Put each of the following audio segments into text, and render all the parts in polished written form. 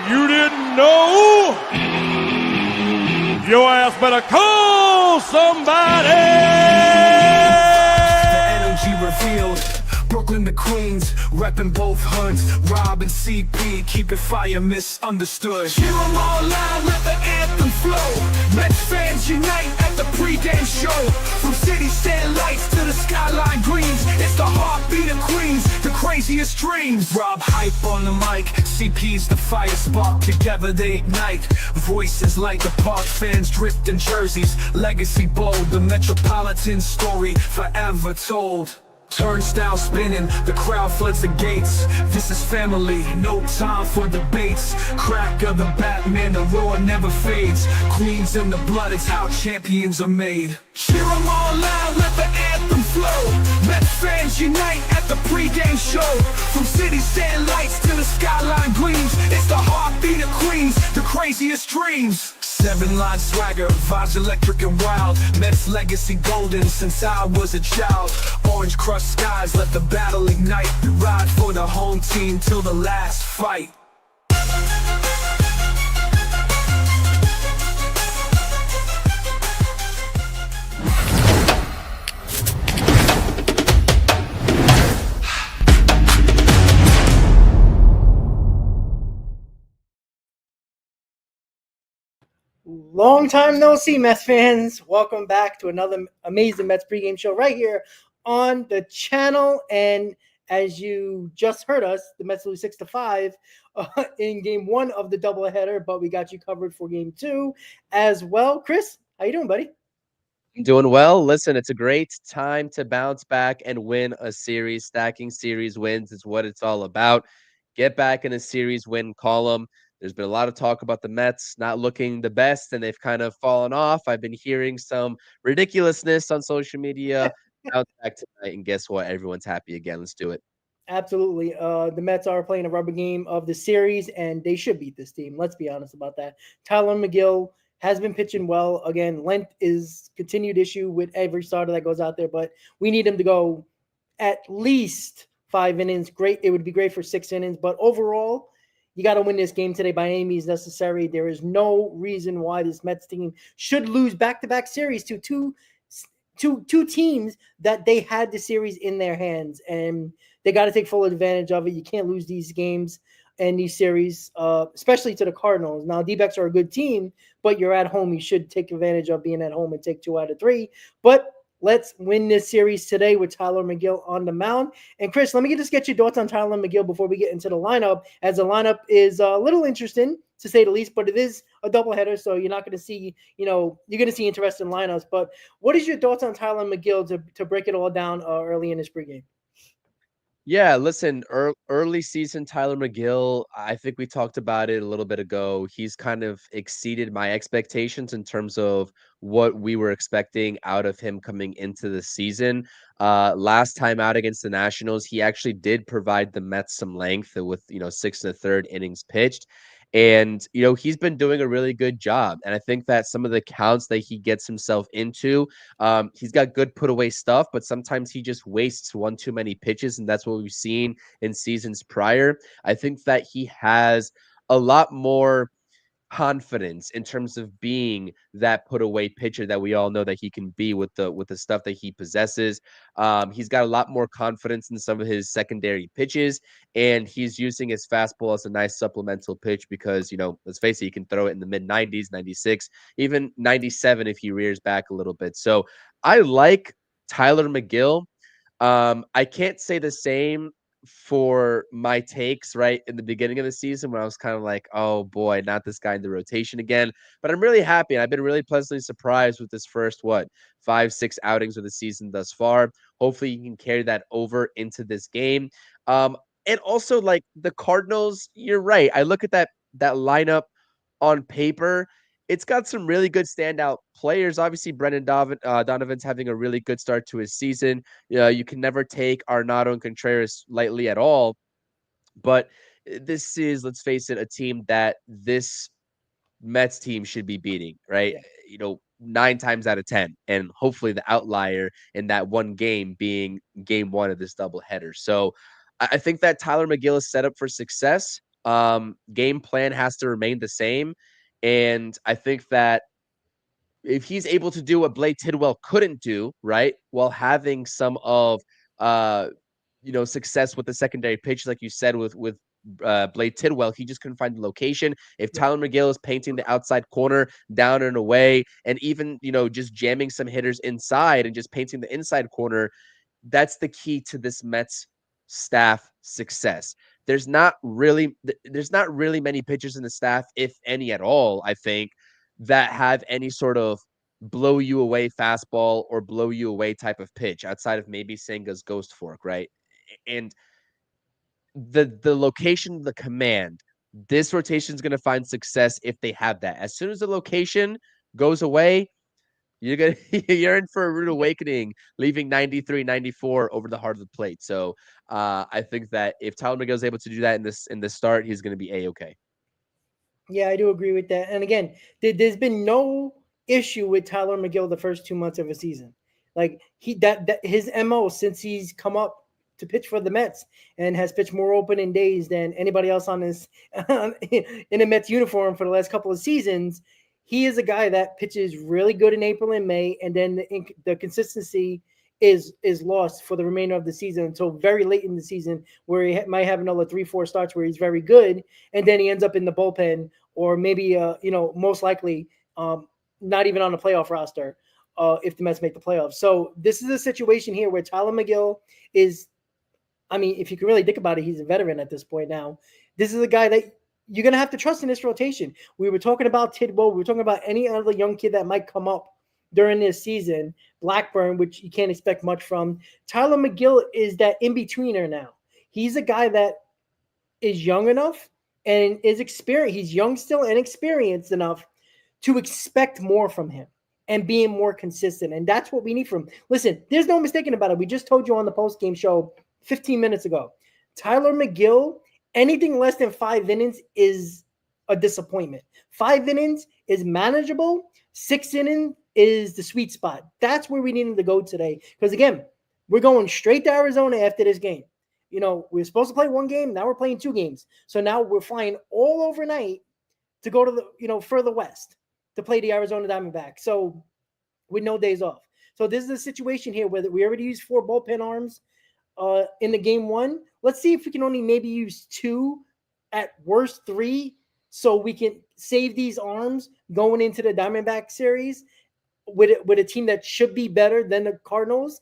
You didn't know? Your ass better call somebody! The energy revealed. Brooklyn to Queens, reppin' both hoods. Rob and CP, keep it fire, misunderstood. Cheer 'em all loud, let the anthem flow. Mets fans unite at the pregame show. From city stand lights to the skyline greens, it's the heartbeat of Queens, the craziest dreams. Rob hype on the mic, CP's the fire spark. Together they ignite, voices like the park. Fans dripped in jerseys, legacy bold. The Metropolitan story forever told. Turnstile spinning, the crowd floods the gates. This is family, no time for debates. Crack of the Batman, the roar never fades. Queens in the blood, it's how champions are made. Cheer 'em all loud, let the anthem flow. Mets fans unite at the pregame show. From city stand lights to the skyline gleams, it's the heartbeat of Queens, the craziest dreams. 7-line swagger, vibes electric and wild. Mets legacy golden since I was a child. Orange crushed skies, let the battle ignite. Ride for the home team till the last fight. Long time no see, Mets fans. Welcome back to another amazing Mets pregame show right here on the channel. And as you just heard us, the Mets lose 6-5 in game 1 of the doubleheader, but we got you covered for game 2 as well. Chris, how you doing, buddy? I'm doing well. Listen, it's a great time to bounce back and win a series. Stacking series wins is what it's all about. Get back in a series win column. There's been a lot of talk about the Mets not looking the best, and they've kind of fallen off. I've been hearing some ridiculousness on social media. Bounce back tonight, and guess what? Everyone's happy again. Let's do it. Absolutely. The Mets are playing a rubber game of the series, and they should beat this team. Let's be honest about that. Tyler McGill has been pitching well. Again, length is continued issue with every starter that goes out there, but we need him to go at least 5 innings. Great. It would be great for 6 innings, but overall, you got to win this game today by any means necessary. There is no reason why this Mets team should lose back-to-back series to two teams that they had the series in their hands, and they got to take full advantage of it. You can't lose these games and these series, especially to the Cardinals. Now, D-backs are a good team, but you're at home. You should take advantage of being at home and take 2 out of 3. But let's win this series today with Tyler McGill on the mound. And Chris, let me just get your thoughts on Tyler McGill before we get into the lineup, as the lineup is a little interesting to say the least, but it is a doubleheader, so you're not going to see, you're going to see interesting lineups. But what is your thoughts on Tyler McGill to break it all down early in this pregame? Yeah, listen, early season Tyler McGill, I think we talked about it a little bit ago. He's kind of exceeded my expectations in terms of what we were expecting out of him coming into the season. Last time out against the Nationals, he actually did provide the Mets some length with, 6 1/3 innings pitched. And, he's been doing a really good job. And I think that some of the counts that he gets himself into, he's got good put away stuff, but sometimes he just wastes one too many pitches. And that's what we've seen in seasons prior. I think that he has a lot more confidence in terms of being that put away pitcher that we all know that he can be with the stuff that he possesses. He's got a lot more confidence in some of his secondary pitches, and he's using his fastball as a nice supplemental pitch because, let's face it, he can throw it in the mid 90s, 96, even 97 if he rears back a little bit. So I like Tyler McGill. I can't say the same for my takes right in the beginning of the season when I was kind of like, oh boy, not this guy in the rotation again. But I'm really happy. And I've been really pleasantly surprised with this first, 5-6 outings of the season thus far. Hopefully you can carry that over into this game. And also like the Cardinals, you're right. I look at that lineup on paper. It's got some really good standout players. Obviously, Brendan Donovan's having a really good start to his season. You can never take Arenado and Contreras lightly at all. But this is, let's face it, a team that this Mets team should be beating, right? Yeah. 9 times out of 10. And hopefully the outlier in that one game being game 1 of this doubleheader. So I think that Tyler McGill is set up for success. game plan has to remain the same. And I think that if he's able to do what Blake Tidwell couldn't do, right, while having some of uh success with the secondary pitch, like you said, with Blake Tidwell, he just couldn't find the location. If Tyler McGill is painting the outside corner down and away, and even just jamming some hitters inside and just painting the inside corner, that's the key to this Mets staff success. There's not really many pitchers in the staff, if any at all, I think, that have any sort of blow you away fastball or blow you away type of pitch outside of maybe Senga's ghost fork, right? And the location, the command, this rotation is going to find success if they have that. As soon as the location goes away, you're in for a rude awakening, leaving 93, 94 over the heart of the plate. So I think that if Tyler McGill is able to do that in this start, he's going to be a-okay. Yeah, I do agree with that. And again, there's been no issue with Tyler McGill the first 2 months of a season. Like that his MO since he's come up to pitch for the Mets and has pitched more opening days than anybody else on this in a Mets uniform for the last couple of seasons. He is a guy that pitches really good in April and May, and then the consistency is lost for the remainder of the season until very late in the season, where he might have another 3-4 starts where he's very good, and then he ends up in the bullpen, or maybe most likely not even on the playoff roster if the Mets make the playoffs. So this is a situation here where Tyler McGill is, I mean, if you can really think about it, he's a veteran at this point now. This is a guy that you're going to have to trust in this rotation. We were talking about Tidwell. We were talking about any other young kid that might come up during this season. Blackburn, which you can't expect much from. Tyler McGill is that in-betweener now. He's a guy that is young enough and is experienced. He's young still and experienced enough to expect more from him and being more consistent. And that's what we need from him. Listen, there's no mistaking about it. We just told you on the post-game show 15 minutes ago. Tyler McGill, anything less than 5 innings is a disappointment. 5 innings is manageable. 6 innings is the sweet spot. That's where we needed to go today. Because again, we're going straight to Arizona after this game. We're supposed to play 1 game. Now we're playing 2 games. So now we're flying all overnight to go to the, further west to play the Arizona Diamondbacks. So with no days off. So this is a situation here where we already used 4 bullpen arms in the game 1. Let's see if we can only maybe use 2, at worst 3, so we can save these arms going into the Diamondback series with a team that should be better than the Cardinals.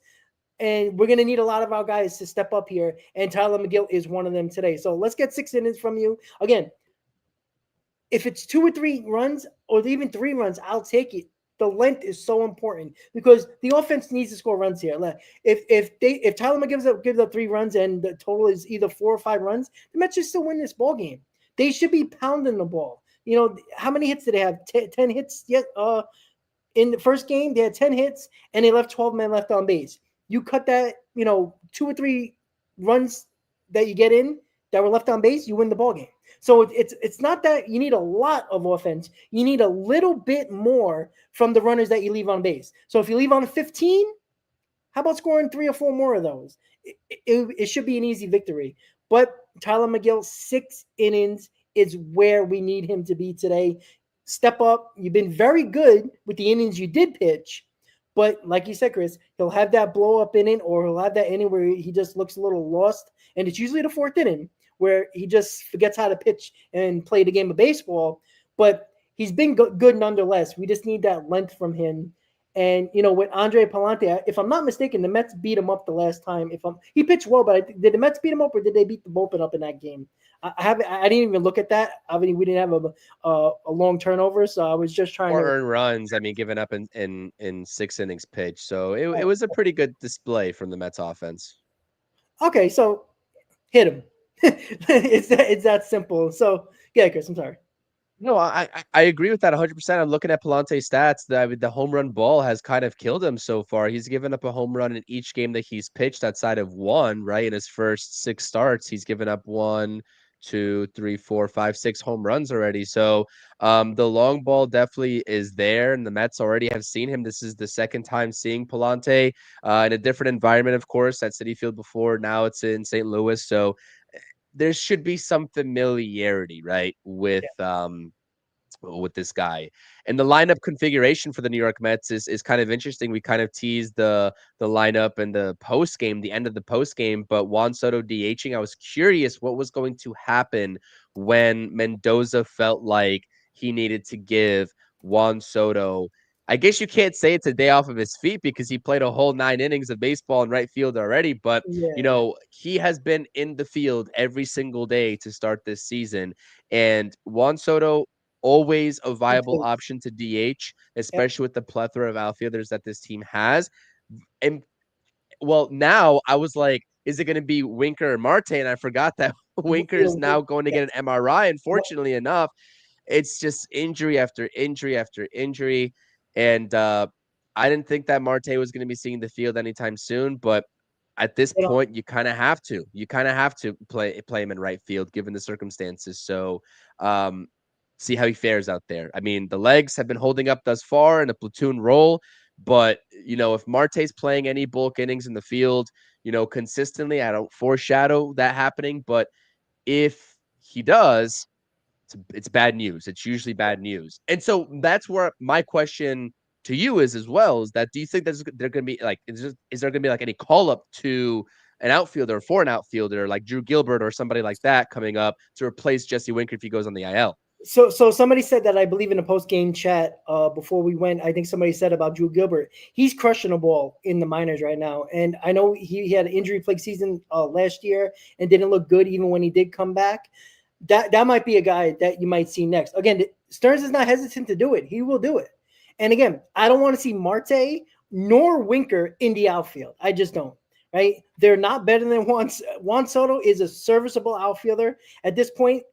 And we're going to need a lot of our guys to step up here. And Tyler McGill is one of them today. So let's get 6 innings from you. Again, if it's 2 or 3 runs or even 3 runs, I'll take it. The length is so important because the offense needs to score runs here. If Tyler McGill gives up 3 runs and the total is either 4 or 5 runs, the Mets should still win this ball game. They should be pounding the ball. How many hits did they have? 10 hits yet? In the first game, they had 10 hits and they left 12 men left on base. You cut that, 2 or 3 runs that you get in that were left on base, you win the ball game. So it's not that you need a lot of offense. You need a little bit more from the runners that you leave on base. So if you leave on 15, how about scoring 3 or 4 more of those? It should be an easy victory. But Tyler McGill, 6 innings is where we need him to be today. Step up. You've been very good with the innings you did pitch. But like you said, Chris, he'll have that blow-up inning, or he'll have that inning where he just looks a little lost. And it's usually the 4th inning where he just forgets how to pitch and play the game of baseball. But he's been good nonetheless. We just need that length from him. And, with Andre Palante, if I'm not mistaken, the Mets beat him up the last time. He pitched well, but did the Mets beat him up, or did they beat the bullpen up in that game? I didn't even look at that. I mean, we didn't have a long turnover, so I was just trying to earn runs. I mean, given up in 6 innings pitched, so it was a pretty good display from the Mets offense. Okay, so hit him. it's that simple. So yeah, Chris, I'm sorry. No, I agree with that 100%. I'm looking at Palante's stats. The home run ball has kind of killed him so far. He's given up a home run in each game that he's pitched outside of 1, right? In his first 6 starts, he's given up 1, 2, 3, 4, 5, 6 home runs already. So the long ball definitely is there, and the Mets already have seen him. This is the second time seeing Palante in a different environment, of course, at Citi Field before. Now it's in St. Louis. So there should be some familiarity, right, with this guy. And the lineup configuration for the New York Mets is kind of interesting. We kind of teased the lineup and the post game, the end of the post game, but Juan Soto DHing. I was curious what was going to happen when Mendoza felt like he needed to give Juan Soto. I guess you can't say it's a day off of his feet because he played a whole 9 innings of baseball in right field already. But, Yeah. he has been in the field every single day to start this season. And Juan Soto, always a viable Complete. option to DH, Yep. especially with the plethora of outfielders that this team has. And well, now I was like, is it going to be Winker or Marte? And I forgot that Winker is now going to Yeah. get an MRI. Unfortunately enough, it's just injury after injury after injury. And I didn't think that Marte was going to be seeing the field anytime soon, but at this You know, point, you kind of have to. You kind of have to play him in right field given the circumstances. So, see how he fares out there. I mean, the legs have been holding up thus far in a platoon role, but if Marte's playing any bulk innings in the field, consistently, I don't foreshadow that happening, but if he does, it's bad news. It's usually bad news. And so that's where my question to you is as well, is that do you think that they're going to be like, is there going to be like any call up to an outfielder or for an outfielder like Drew Gilbert or somebody like that coming up to replace Jesse Winker if he goes on the IL? So somebody said that, I believe, in a post game chat before we went. I think somebody said about Drew Gilbert. He's crushing the ball in the minors right now, and I know he had an injury plagued season last year and didn't look good even when he did come back. That might be a guy that you might see next. Again, Stearns is not hesitant to do it. He will do it. And again, I don't want to see Marte nor Winker in the outfield. I just don't. Right? They're not better than Juan Soto is a serviceable outfielder at this point.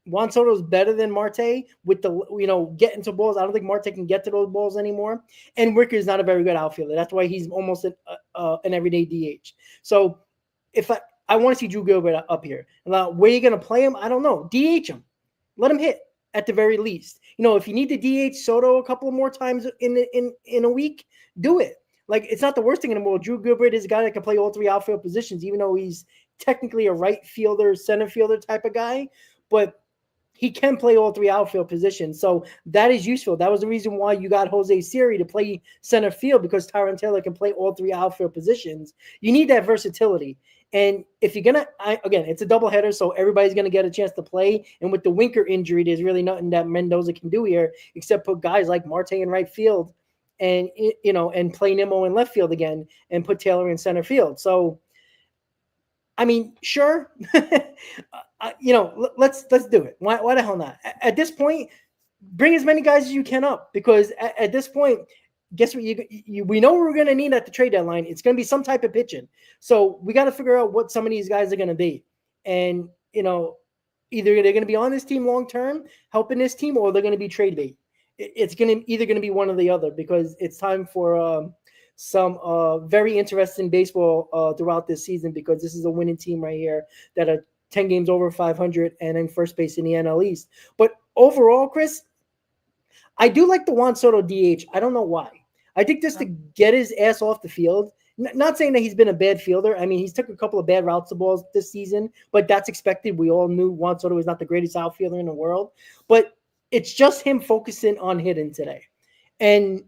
Juan Soto is better than Marte with the getting to balls. I don't think Marte can get to those balls anymore. And Wicker is not a very good outfielder. That's why he's almost an everyday DH. So if I want to see Drew Gilbert up here. Now, where you going to play him? I don't know. DH him. Let him hit at the very least. If you need to DH Soto a couple more times in a week, do it. Like, it's not the worst thing in the world. Drew Gilbert is a guy that can play all three outfield positions, even though he's technically a right fielder, center fielder type of guy. But he can play all three outfield positions. So that is useful. That was the reason why you got Jose Siri to play center field, because Tyron Taylor can play all three outfield positions. You need that versatility. And if you're going to, again, it's a doubleheader, so everybody's going to get a chance to play. And with the Winker injury, there's really nothing that Mendoza can do here except put guys like Marte in right field and play Nimmo in left field again and put Taylor in center field. So, I mean, sure. Let's do it. Why the hell not? At this point, bring as many guys as you can up, because at this point, guess what? We know we're going to need at the trade deadline. It's going to be some type of pitching. So we got to figure out what some of these guys are going to be. And, either they're going to be on this team long term, helping this team, or they're going to be trade bait. It's either going to be one or the other, because it's time for some very interesting baseball throughout this season, because this is a winning team right here that are 10 games over 500 and in first place in the NL East. But overall, Chris, I do like the Juan Soto DH. I don't know why. I think just to get his ass off the field, not saying that he's been a bad fielder. I mean, he's took a couple of bad routes to balls this season, but that's expected. We all knew Juan Soto was not the greatest outfielder in the world, but it's just him focusing on hitting today. And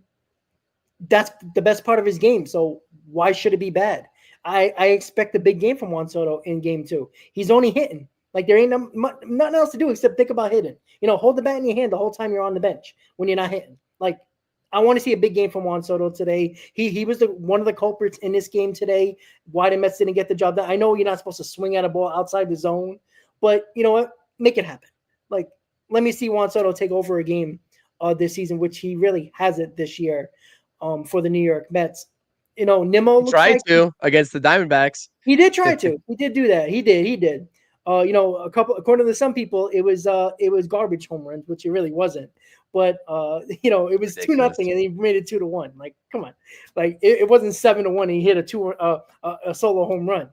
that's the best part of his game. So why should it be bad? I expect a big game from Juan Soto in game 2. He's only hitting. Like, there ain't nothing else to do except think about hitting. Hold the bat in your hand the whole time you're on the bench when you're not hitting. Like, I want to see a big game from Juan Soto today. He was one of the culprits in this game today. Why the Mets didn't get the job done. I know you're not supposed to swing at a ball outside the zone, but you know what? Make it happen. Like, let me see Juan Soto take over a game this season, which he really hasn't this year for the New York Mets. Nimmo tried to against the Diamondbacks. He did try to. He did do that. He did. According to some people, it was garbage home runs, which it really wasn't. But it was 2-0, and he made it 2-1. Like, come on, like it wasn't 7-1. And he hit a solo home run.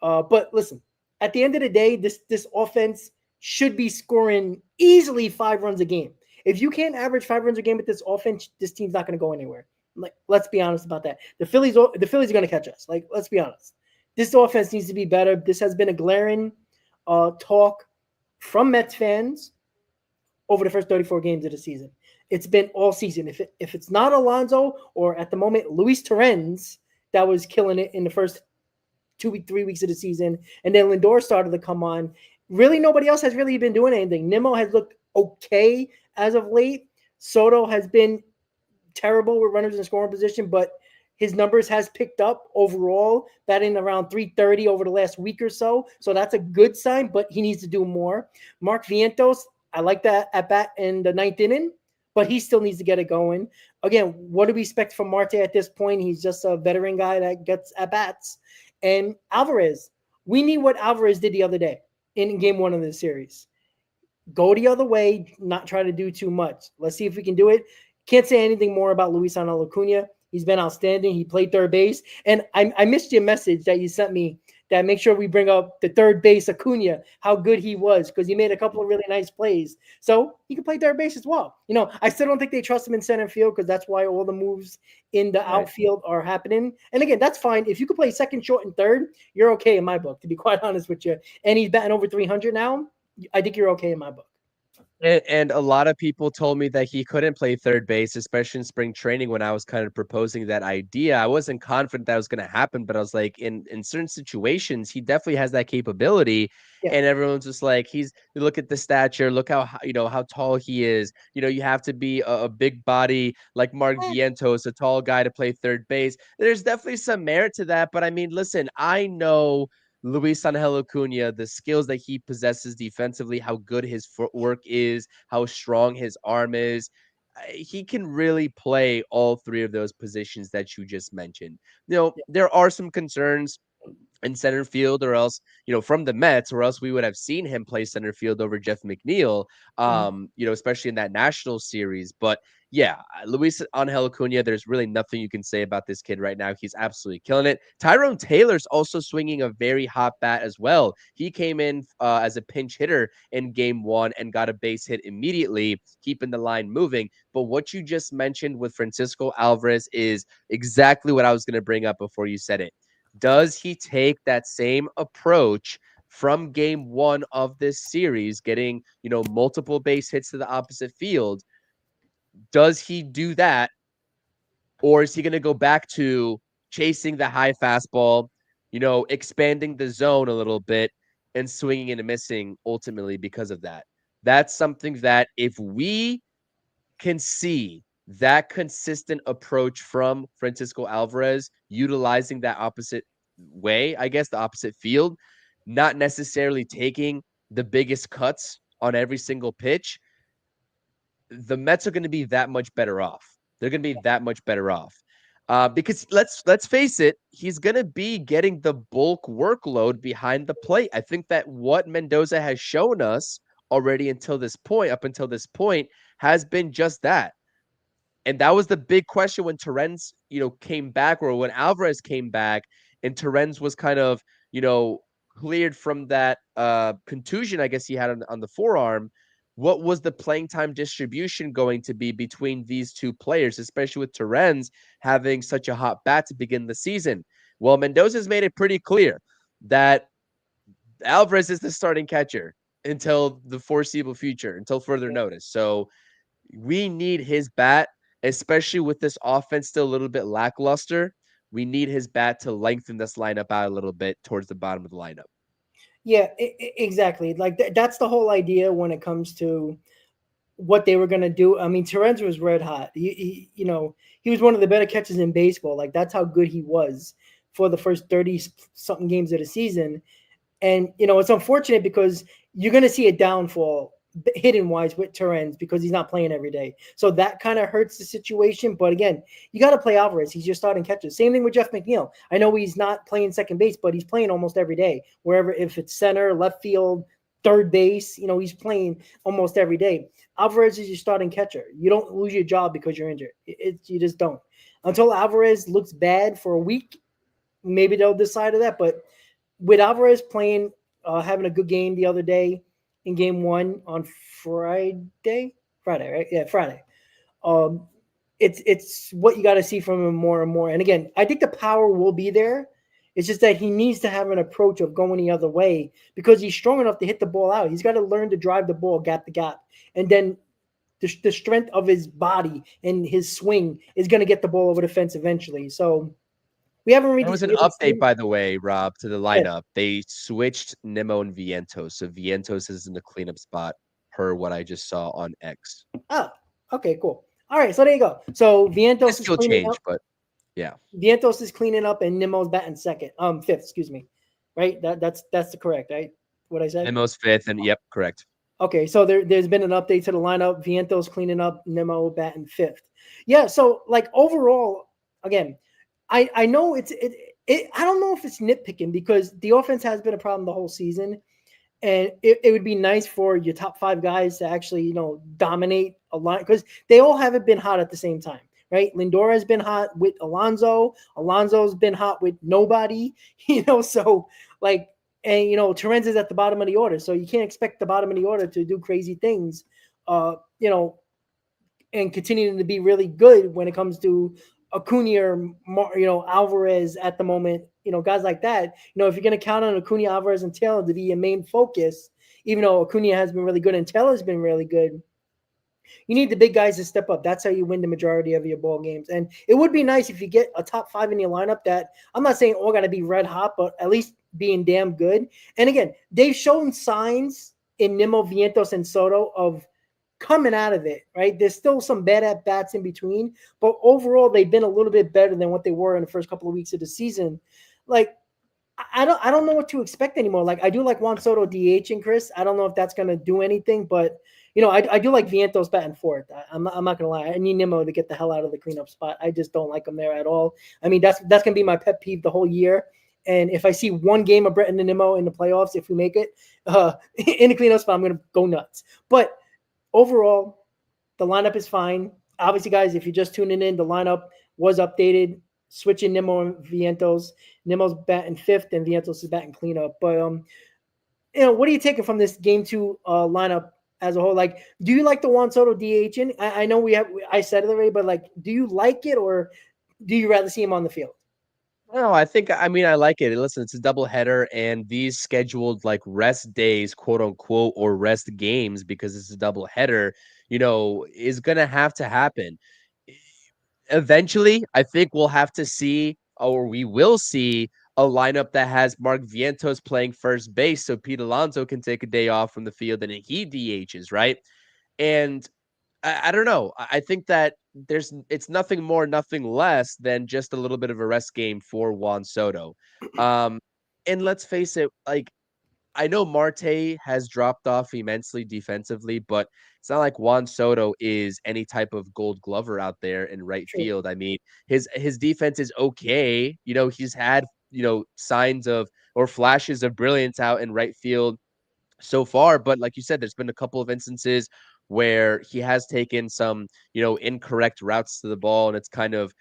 But listen, at the end of the day, this offense should be scoring easily 5 runs a game. If you can't average 5 runs a game with this offense, this team's not going to go anywhere. Like, let's be honest about that. The Phillies are going to catch us. Like, let's be honest. This offense needs to be better. This has been a glaring talk from Mets fans over the first 34 games of the season. It's been all season. If it's not Alonso or at the moment Luis Torrens that was killing it in the first 3 weeks of the season, and then Lindor started to come on, really nobody else has really been doing anything. Nimmo has looked okay as of late. Soto has been terrible with runners in scoring position, but his numbers has picked up overall, batting around 330 over the last week or so. So that's a good sign, but he needs to do more. Mark Vientos, I like that at bat in the ninth inning, but he still needs to get it going. Again, what do we expect from Marte at this point? He's just a veteran guy that gets at bats. And Alvarez, we need what Alvarez did the other day in game one of the series. Go the other way, not try to do too much. Let's see if we can do it. Can't say anything more about Luis Acuna. He's been outstanding. He played third base. And I missed your message that you sent me that make sure we bring up the third base Acuna, how good he was, because he made a couple of really nice plays. So he can play third base as well. I still don't think they trust him in center field because that's why all the moves in the outfield are happening. And again, that's fine. If you could play second, short, and third, you're okay in my book, to be quite honest with you. And he's batting over 300 now. I think you're okay in my book. And a lot of people told me that he couldn't play third base, especially in spring training when I was kind of proposing that idea. I wasn't confident that was going to happen, but I was like, in certain situations, he definitely has that capability. Yeah. And everyone's just like, you look at the stature, look how tall he is. You have to be a big body like Mark Vientos, a tall guy to play third base. There's definitely some merit to that. But I mean, listen, I know Luis Angel Acuna, the skills that he possesses defensively, how good his footwork is, how strong his arm is. He can really play all three of those positions that you just mentioned. There are some concerns in center field, or else, from the Mets, or else we would have seen him play center field over Jeff McNeil, especially in that national series. But yeah, Luis Angel Acuna, there's really nothing you can say about this kid right now. He's absolutely killing it. Tyrone Taylor's also swinging a very hot bat as well. He came in as a pinch hitter in game one and got a base hit immediately, keeping the line moving. But what you just mentioned with Francisco Alvarez is exactly what I was going to bring up before you said it. Does he take that same approach from game one of this series, getting, multiple base hits to the opposite field? Does he do that? Or is he going to go back to chasing the high fastball, expanding the zone a little bit and swinging and missing ultimately because of that? That's something that if we can see that consistent approach from Francisco Alvarez, utilizing that opposite way, I guess, the opposite field, not necessarily taking the biggest cuts on every single pitch, the Mets are going to be that much better off. They're going to be that much better off. Because let's face it, he's going to be getting the bulk workload behind the plate. I think that what Mendoza has shown us already up until this point, has been just that. And that was the big question when Torrens, came back, or when Alvarez came back and Torrens was kind of, cleared from that contusion, I guess he had on the forearm. What was the playing time distribution going to be between these two players, especially with Torrens having such a hot bat to begin the season? Well, Mendoza's made it pretty clear that Alvarez is the starting catcher until the foreseeable future, until further notice. So we need his bat, especially with this offense still a little bit lackluster. We need his bat to lengthen this lineup out a little bit towards the bottom of the lineup. Yeah, exactly. Like that's the whole idea when it comes to what they were going to do. I mean, Torrens was red hot. He was one of the better catchers in baseball. Like that's how good he was for the first 30 something games of the season. And, it's unfortunate because you're going to see a downfall hitting wise with Torrens because he's not playing every day. So that kind of hurts the situation. But again, you got to play Alvarez. He's your starting catcher. Same thing with Jeff McNeil. I know he's not playing second base, but he's playing almost every day, wherever, if it's center, left field, third base, he's playing almost every day. Alvarez is your starting catcher. You don't lose your job because you're injured. You just don't. Until Alvarez looks bad for a week, maybe they'll decide that. But with Alvarez playing, having a good game the other day in game one on Friday, right? Yeah, Friday. It's what you got to see from him more and more. And again, I think the power will be there. It's just that he needs to have an approach of going the other way because he's strong enough to hit the ball out. He's got to learn to drive the ball gap to gap. And then the strength of his body and his swing is going to get the ball over the fence eventually. So we haven't There really, was an really update, seen by the way, Rob, to the it. lineup. They switched Nimmo and Vientos, so Vientos is in the cleanup spot per what I just saw on X. Oh, okay, cool. All right, so there you go. So It's Vientos is still cleaning change, up. but yeah. Vientos is cleaning up, and Nimmo's batting second. Fifth, excuse me. Right? That's the correct, right? What I said. Nimmo's fifth, and yep, correct. Okay, so there's been an update to the lineup. Vientos cleaning up, Nimmo batting fifth. Yeah, so like overall, again, I know I don't know if it's nitpicking because the offense has been a problem the whole season, and it would be nice for your top five guys to actually dominate a lot because they all haven't been hot at the same time. Right, Lindor has been hot with Alonso. Alonso's been hot with nobody. So like, and Terens is at the bottom of the order, so you can't expect the bottom of the order to do crazy things. Uh, you know, and continuing to be really good when it comes to Acuna or Alvarez at the moment. Guys like that. If you're going to count on Acuna, Alvarez, and Taylor to be your main focus, even though Acuna has been really good and Taylor's been really good, you need the big guys to step up. That's how you win the majority of your ball games. And it would be nice if you get a top five in your lineup that I'm not saying all got to be red hot, but at least being damn good. And again, they've shown signs in Nimmo, Vientos, and Soto of coming out of it, right? There's still some bad at bats in between, but overall they've been a little bit better than what they were in the first couple of weeks of the season. Like I don't know what to expect anymore. Like I do like Juan Soto DH and Chris. I don't know if that's gonna do anything, but I do like Vientos batting fourth. I'm not gonna lie. I need Nimmo to get the hell out of the cleanup spot. I just don't like him there at all. I mean that's gonna be my pet peeve the whole year. And if I see one game of Bretton and Nimmo in the playoffs, if we make it in the cleanup spot, I'm gonna go nuts. But overall, the lineup is fine. Obviously, guys, if you're just tuning in, the lineup was updated, switching Nimmo and Vientos. Nimmo's batting fifth, and Vientos is batting cleanup. But what are you taking from this game two lineup as a whole? Like, do you like the Juan Soto DH? I know I said it already, but like, do you like it or do you rather see him on the field? No, I mean, I like it. Listen, it's a doubleheader, and these scheduled like rest days, quote unquote, or rest games because it's a doubleheader, is gonna have to happen. Eventually, I think we'll have to see, or we will see, a lineup that has Mark Vientos playing first base, so Pete Alonso can take a day off from the field and he DHs, right? And I don't know. I think that it's nothing more, nothing less than just a little bit of a rest game for Juan Soto. And let's face it, like I know Marte has dropped off immensely defensively, but it's not like Juan Soto is any type of gold glover out there in right True. field. I mean, his defense is okay. He's had, signs of or flashes of brilliance out in right field so far, but like you said, there's been a couple of instances where he has taken some, incorrect routes to the ball and it's kind of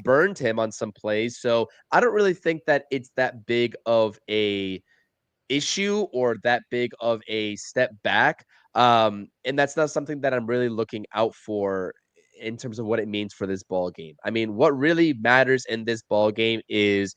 burned him on some plays. So I don't really think that it's that big of a issue or that big of a step back. And that's not something that I'm really looking out for in terms of what it means for this ball game. I mean, what really matters in this ball game is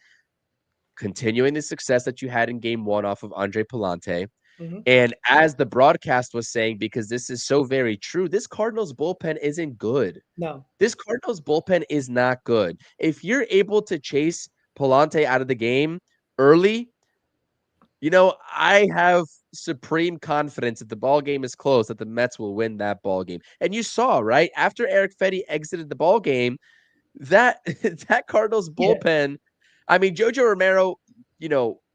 continuing the success that you had in game one off of Andre Palante. Mm-hmm. And as the broadcast was saying, because this is so very true, this Cardinals bullpen isn't good. No. This Cardinals bullpen is not good. If you're able to chase Palante out of the game early, I have supreme confidence that the ball game is close, that the Mets will win that ball game. And you saw, right? After Eric Fetty exited the ball game, that that Cardinals Yeah. bullpen, I mean, Jojo Romero,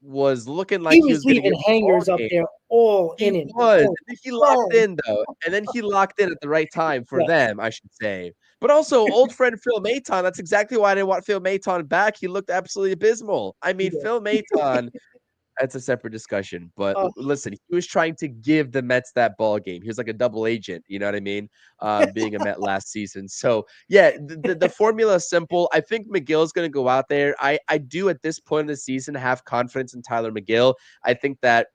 was looking like He he was was going to leaving get the ball hangers up game. there all He inning. was. Oh, And then he locked God. in, though. And then he locked in at the right time for Yes. them, I should say. But also, old friend Phil Maton, that's exactly why I didn't want Phil Maton back. He looked absolutely abysmal. I He mean, did. Phil Maton, that's a separate discussion. But Uh, listen, he was trying to give the Mets that ball game. He was like a double agent, you know what I mean? Being a Met last season. So yeah, the formula is simple. I think McGill's going to go out there. I do at this point in the season have confidence in Tyler McGill. I think that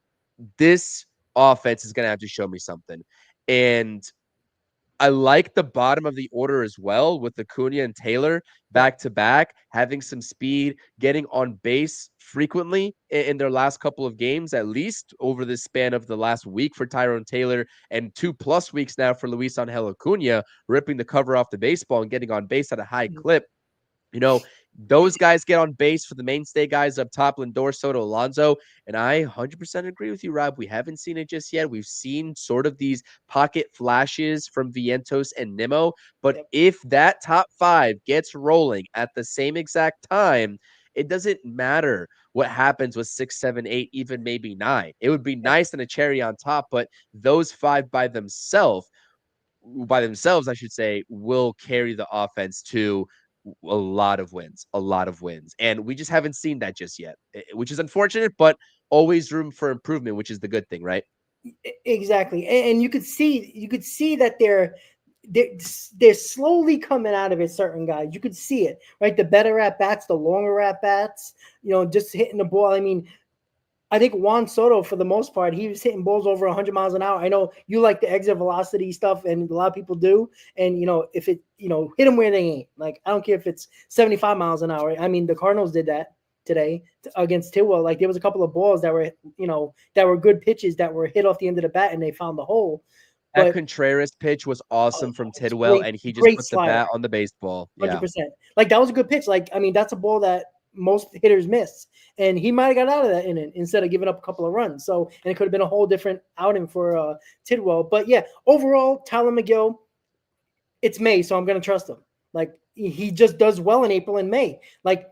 this offense is going to have to show me something. And I like the bottom of the order as well with Acuna and Taylor back to back, having some speed, getting on base frequently in their last couple of games, at least over the span of the last week for Tyrone Taylor and 2+ weeks now for Luis Angel Acuna, ripping the cover off the baseball and getting on base at a high clip. You know, those guys get on base for the mainstay guys up top, Lindor, Soto, Alonso. And I 100% agree with you, Rob. We haven't seen it just yet. We've seen sort of these pocket flashes from Vientos and Nimmo. But Yep. if that top five gets rolling at the same exact time, it doesn't matter what happens with 6, 7, 8, even maybe 9. It would be nice and a cherry on top, but those five by themselves, I should say, will carry the offense to a lot of wins, a lot of wins. And we just haven't seen that just yet, which is unfortunate, but always room for improvement, which is the good thing, right? Exactly. And you could see that they're slowly coming out of it. Certain guys, you could see it, right? The better at bats, the longer at bats, just hitting the ball. I mean, I think Juan Soto, for the most part, he was hitting balls over 100 miles an hour. I know you like the exit velocity stuff, and a lot of people do. And, if it, hit them where they ain't. Like, I don't care if it's 75 miles an hour. I mean, the Cardinals did that today against Tidwell. Like, there was a couple of balls that were, that were good pitches that were hit off the end of the bat, and they found the hole. That Contreras pitch was awesome from Tidwell, and he just put the bat on the baseball. 100%. Like, that was a good pitch. Like, I mean, that's a ball that most hitters miss, and he might have got out of that inning instead of giving up a couple of runs. So, and it could have been a whole different outing for Tidwell. But yeah, overall, Tyler McGill, it's May, so I'm going to trust him. Like, he just does well in April and May. Like,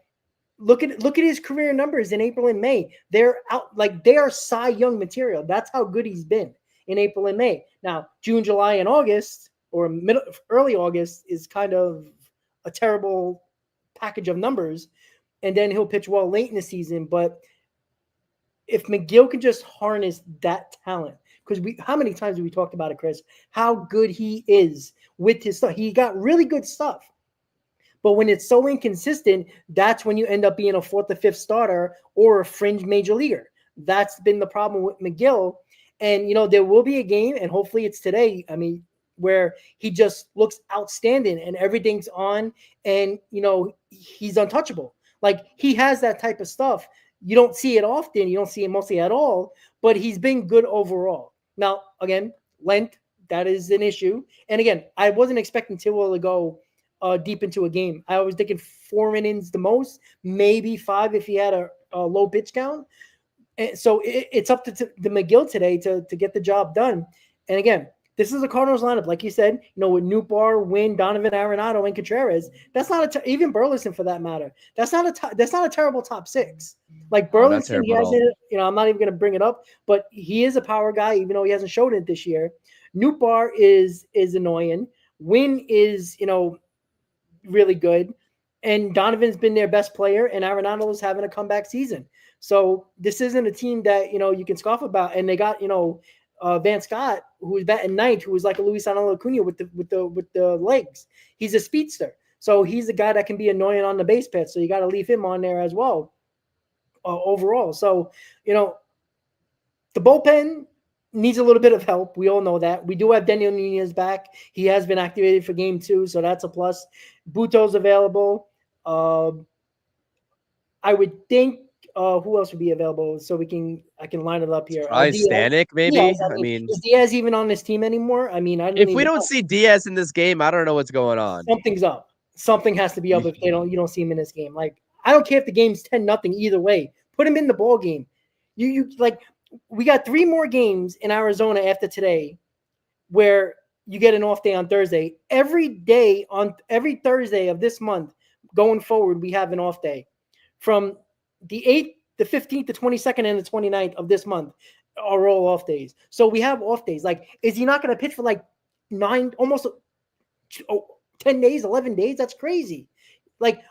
look at his career numbers in April and May. They're out, like, they are Cy Young material. That's how good he's been in April and May. Now, June, July, and August, or early August, is kind of a terrible package of numbers. And then he'll pitch well late in the season. But if McGill can just harness that talent, because how many times have we talked about it, Chris, how good he is with his stuff. He got really good stuff. But when it's so inconsistent, that's when you end up being a 4th or 5th starter or a fringe major leaguer. That's been the problem with McGill. And, there will be a game, and hopefully it's today, I mean, where he just looks outstanding and everything's on, and, he's untouchable. Like, he has that type of stuff. You don't see it often. You don't see it mostly at all, but he's been good overall. Now, again, length, that is an issue. And again, I wasn't expecting Tidwell to go deep into a game. I was thinking 4 innings the most, maybe 5 if he had a low pitch count. And so it's up to the McGill today to get the job done. And again, this is a Cardinals lineup, like you said, with Nootbaar, Wynn, Donovan, Arenado, and Contreras. That's not even Burleson for that matter. That's not a terrible top 6. Like Burleson, he hasn't. I'm not even going to bring it up, but he is a power guy, even though he hasn't showed it this year. Nootbaar is annoying. Wynn is really good, and Donovan's been their best player, and Arenado is having a comeback season. So this isn't a team that you can scoff about, and they got Van Scott, who was batting 9th, who was like a Luis Angel Acuna with the legs. He's a speedster, so he's a guy that can be annoying on the base path. So you got to leave him on there as well. Overall, so the bullpen needs a little bit of help. We all know that. We do have Daniel Nunez back. He has been activated for game 2, so that's a plus. Buto's available. I would think. Who else would be available so I can line it up here? Stanek, maybe. Yeah, I mean, is Diaz even on this team anymore? I mean, if we don't see Diaz in this game, I don't know what's going on. Something's up. Something has to be up if you don't see him in this game. Like, I don't care if the game's 10-0 either way. Put him in the ball game. You like, we got 3 more games in Arizona after today, where you get an off day on Thursday. Every Thursday of this month going forward, we have an off day. From the 8th, the 15th, the 22nd, and the 29th of this month are all off days. So we have off days. Like, is he not going to pitch for like 10 days, 11 days? That's crazy. Like,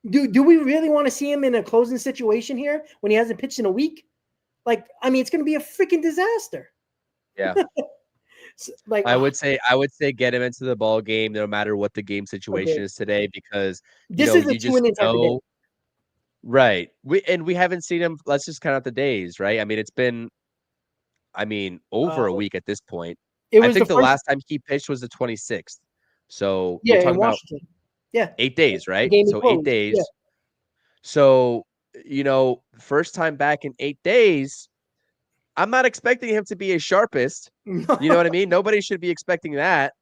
do we really want to see him in a closing situation here when he hasn't pitched in a week? Like, I mean, it's going to be a freaking disaster. Yeah. Like, I would say get him into the ball game no matter what the game situation is today, because this is a 2 innings every day. Right. We haven't seen him. Let's just count out the days, right? I mean, it's been over a week at this point. It I was the think the first, last time he pitched was the 26th. So you're yeah, in talking about Washington. Yeah, 8 days, the right? game he So 8 closed. Yeah, days. So, first time back in 8 days, I'm not expecting him to be his sharpest. You know what I mean? Nobody should be expecting that.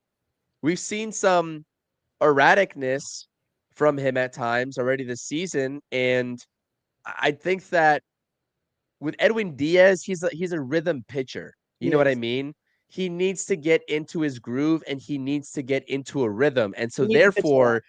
We've seen some erraticness from him at times already this season, and I think that with Edwin Diaz, he's a rhythm pitcher. You he know what I is. mean? He needs to get into his groove and he needs to get into a rhythm. And He so needs to pitch a lot. therefore,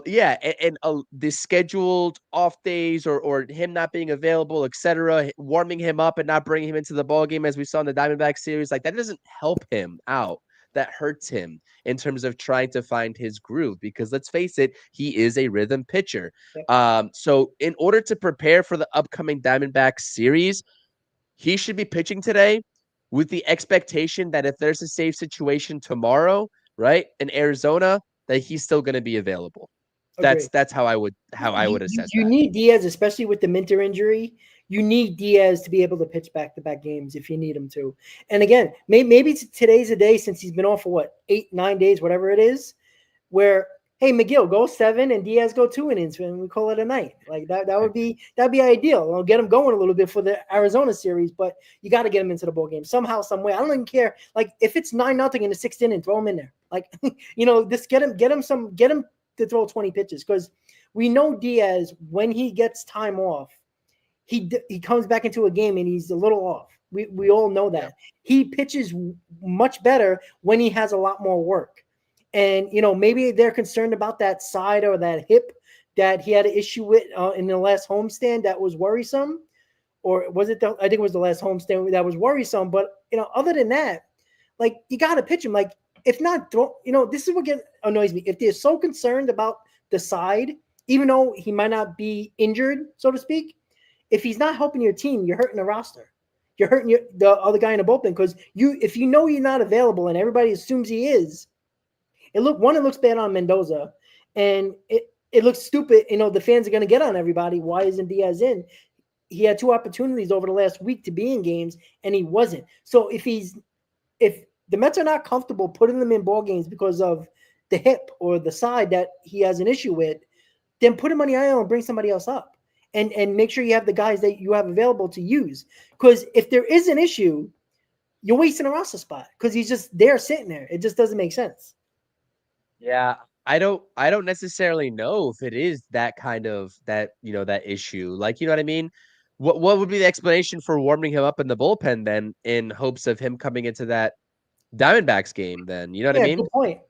yeah, and the scheduled off days or him not being available, etc., warming him up and not bringing him into the ball game as we saw in the Diamondback series, like that doesn't help him out. That hurts him in terms of trying to find his groove because let's face it, he is a rhythm pitcher. Yep. So in order to prepare for the upcoming Diamondback series, he should be pitching today with the expectation that if there's a safe situation tomorrow, right, in Arizona, that he's still going to be available. Agree. That's how I would You assess you that. need Diaz, especially with the Minter injury. You need Diaz to be able to pitch back-to-back games if you need him to. And again, maybe today's a day since he's been off for what 8-9 days, whatever it is, where hey McGill go 7 and Diaz go 2 innings and we call it a night. Like that'd be ideal. I'll get him going a little bit for the Arizona series, but you got to get him into the ball game somehow, some way. I don't even care. Like if it's 9-0 in the 6th inning, throw him in there. Like just get him to throw 20 pitches because we know Diaz when he gets time off, he comes back into a game and he's a little off. We all know that. Yeah. He pitches much better when he has a lot more work. And, maybe they're concerned about that side or that hip that he had an issue with in the last homestand that was worrisome. Or was it? I think it was the last homestand that was worrisome. But, other than that, like, you got to pitch him. Like, if not, this is what annoys me. If they're so concerned about the side, even though he might not be injured, so to speak, if he's not helping your team, you're hurting the roster. You're hurting the other guy in the bullpen because if you know you're not available and everybody assumes he is, it looks bad on Mendoza, and it looks stupid. The fans are going to get on everybody. Why isn't Diaz in? He had 2 opportunities over the last week to be in games, and he wasn't. So if the Mets are not comfortable putting him in ball games because of the hip or the side that he has an issue with, then put him on the IL and bring somebody else up, and make sure you have the guys that you have available to use. Because if there is an issue, you're wasting a roster spot because he's just there sitting there. It just doesn't make sense. Yeah, I don't necessarily know if it is that kind of that issue. Like, you know what I mean? What would be the explanation for warming him up in the bullpen then in hopes of him coming into that Diamondbacks game then? You know what I mean? Good point.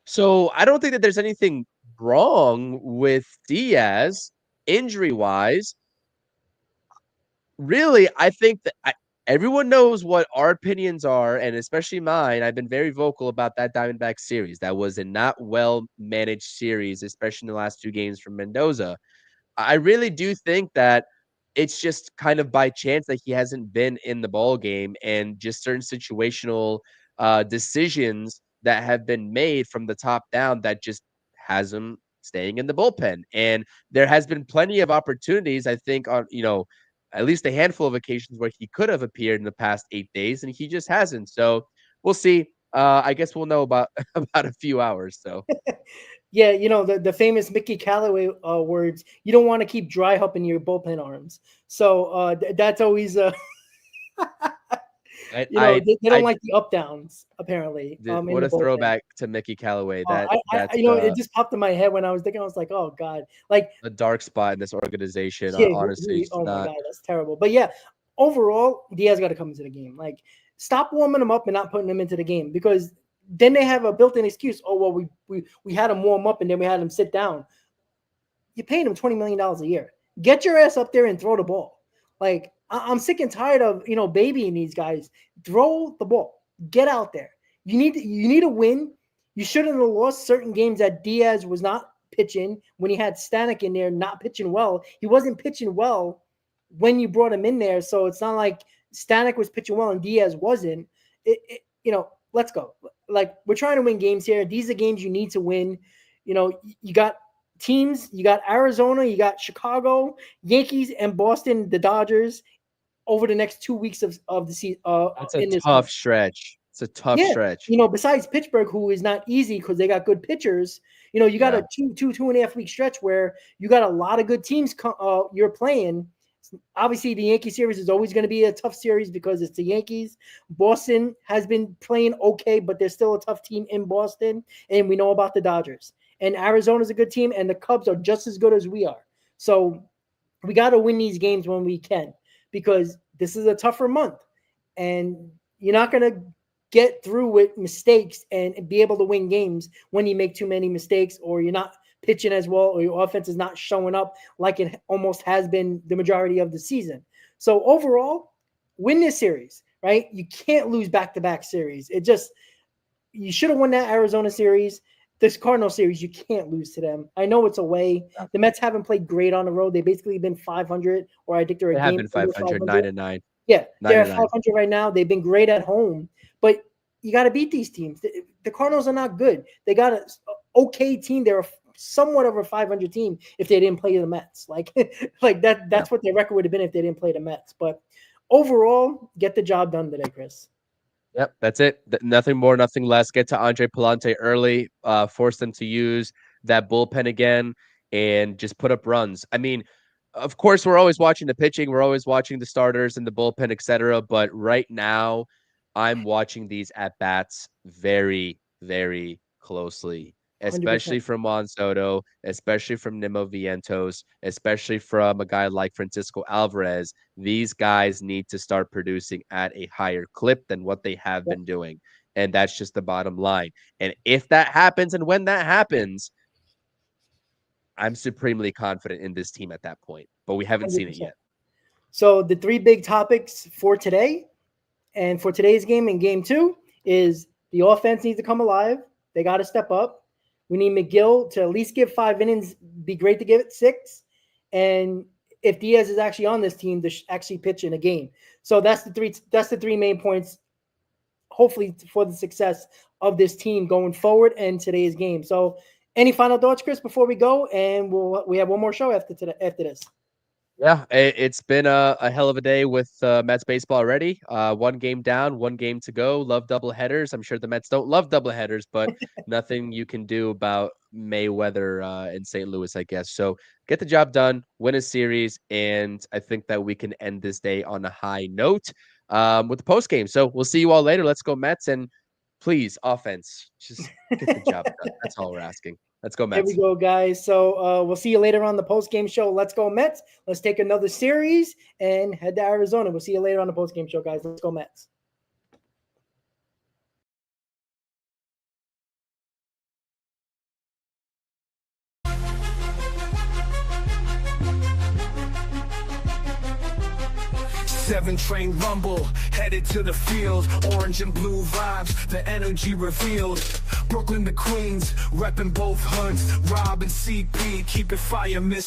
So I don't think that there's anything wrong with Diaz injury-wise. Really, I think that everyone knows what our opinions are, and especially mine. I've been very vocal about that Diamondback series. That was a not well-managed series, especially in the last 2 games from Mendoza. I really do think that it's just kind of by chance that he hasn't been in the ball game and just certain situational decisions that have been made from the top down that just has him staying in the bullpen. And there has been plenty of opportunities, I think, on at least a handful of occasions where he could have appeared in the past 8 days, and he just hasn't. So we'll see. I guess we'll know about a few hours. So. Yeah, the famous Mickey Callaway words. You don't want to keep dry humping your bullpen arms. So that's always. They don't like the up downs apparently. What a throwback to Mickey Callaway. It just popped in my head when I was thinking. I was like, oh god, like a dark spot in this organization. Yeah, honestly, my god, that's terrible. But yeah, overall, Diaz got to come into the game. Like, stop warming him up and not putting him into the game because then they have a built-in excuse. Oh well, we had him warm up and then we had him sit down. You're paying him $20 million a year. Get your ass up there and throw the ball. Like, I'm sick and tired of babying these guys. Throw the ball. Get out there. You need to win. You shouldn't have lost certain games that Diaz was not pitching when he had Stanek in there not pitching well. He wasn't pitching well when you brought him in there, so it's not like Stanek was pitching well and Diaz wasn't. Let's go. Like, we're trying to win games here. These are games you need to win. You got teams. You got Arizona. You got Chicago, Yankees, and Boston, the Dodgers over the next 2 weeks of the season. That's a tough stretch. It's a tough Yeah, stretch. besides Pittsburgh, who is not easy because they got good pitchers. You got a 2.5 week stretch where you got a lot of good teams you're playing. Obviously, the Yankee series is always going to be a tough series because it's the Yankees. Boston has been playing okay, but they're still a tough team in Boston, and we know about the Dodgers. And Arizona's a good team, and the Cubs are just as good as we are. So we got to win these games when we can, because this is a tougher month, and you're not going to get through with mistakes and be able to win games when you make too many mistakes, or you're not pitching as well, or your offense is not showing up like it almost has been the majority of the season. So overall, win this series, right? You can't lose back-to-back series. You should have won that Arizona series. This Cardinal series, you can't lose to them. I know it's away. The Mets haven't played great on the road. They've basically been 500, or I think they're They have been 500, 9-9. Yeah, they're at 9-9. 500 right now. They've been great at home, but you got to beat these teams. The Cardinals are not good. They got an okay team. They're somewhat of a 500 team if they didn't play the Mets. Like that. That's what their record would have been if they didn't play the Mets. But overall, get the job done today, Chris. Yep, that's it. Nothing more, nothing less. Get to Andre Palante early, force them to use that bullpen again, and just put up runs. I mean, of course, we're always watching the pitching. We're always watching the starters and the bullpen, etc. But right now, I'm watching these at-bats very, very closely, especially 100%. from Juan Soto, especially from Nimo Vientos, especially from a guy like Francisco Alvarez. These guys need to start producing at a higher clip than what they have been doing. And that's just the bottom line. And if that happens, and when that happens, I'm supremely confident in this team at that point. But we haven't 100%. seen it yet. So the three big topics for today and for today's game and game 2 is the offense needs to come alive. They got to step up. We need McGill to at least give 5 innings. Be great to give it 6. And if Diaz is actually on this team, to actually pitch in a game. So that's the three main points, hopefully, for the success of this team going forward and today's game. So any final thoughts, Chris, before we go? And we have one more show after this. Yeah, it's been a hell of a day with Mets baseball already. 1 game down, 1 game to go. Love double headers. I'm sure the Mets don't love double headers, but nothing you can do about Mayweather in St. Louis, I guess. So get the job done, win a series, and I think that we can end this day on a high note with the post game. So we'll see you all later. Let's go Mets, and please, offense, just get the job done. That's all we're asking. Let's go Mets. There we go, guys. So we'll see you later on the post-game show. Let's go Mets. Let's take another series and head to Arizona. We'll see you later on the post-game show, guys. Let's go Mets. Seven train rumble, headed to the field. Orange and blue vibes, the energy revealed. Brooklyn to Queens, repping both hoods. Rob and CP, keep it fire, miss.